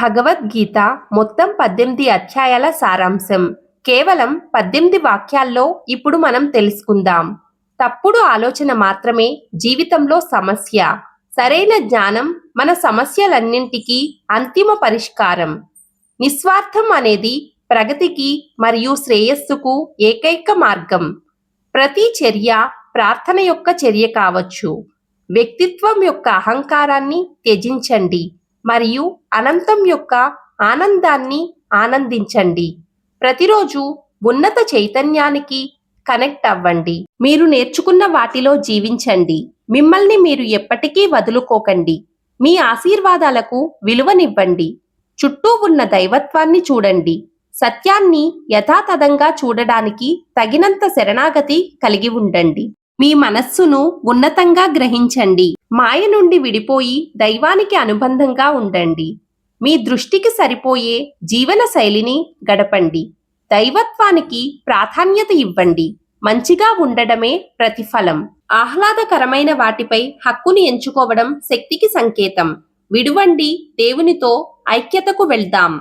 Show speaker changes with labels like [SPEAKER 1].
[SPEAKER 1] భగవద్గీత మొత్తం 18 అధ్యాయాల సారాంశం. కేవలం 18 వాక్యాల్లో ఇప్పుడు మనం తెలుసుకుందాం. తప్పుడు ఆలోచన మాత్రమే జీవితంలో సమస్య. సరైన జ్ఞానం మన సమస్యలన్నింటికీ అంతిమ పరిష్కారం. నిస్వార్థం అనేది ప్రగతికి మరియు శ్రేయస్సుకు ఏకైక మార్గం. ప్రతి చర్య ప్రార్థన యొక్క చర్య కావచ్చు. వ్యక్తిత్వం యొక్క అహంకారాన్ని త్యజించండి మరియు అనంతం యొక్క ఆనందాన్ని ఆనందించండి. ప్రతిరోజు ఉన్నత చైతన్యానికి కనెక్ట్ అవ్వండి. మీరు నేర్చుకున్న వాటిలో జీవించండి. మిమ్మల్ని మీరు ఎప్పటికీ వదులుకోకండి. మీ ఆశీర్వాదాలకు విలువనివ్వండి. చుట్టూ ఉన్న దైవత్వాన్ని చూడండి. సత్యాన్ని యథాతథంగా చూడడానికి తగినంత శరణాగతి కలిగి ఉండండి. మీ మనస్సును ఉన్నతంగా గ్రహించండి. మాయ నుండి విడిపోయి దైవానికి అనుబంధంగా ఉండండి. మీ దృష్టికి సరిపోయే జీవన శైలిని గడపండి. దైవత్వానికి ప్రాధాన్యత ఇవ్వండి. మంచిగా ఉండడమే ప్రతిఫలం. ఆహ్లాదకరమైన వాటిపై హక్కుని ఎంచుకోవడం శక్తికి సంకేతం. విడువండి, దేవునితో ఐక్యతకు వెళ్దాం.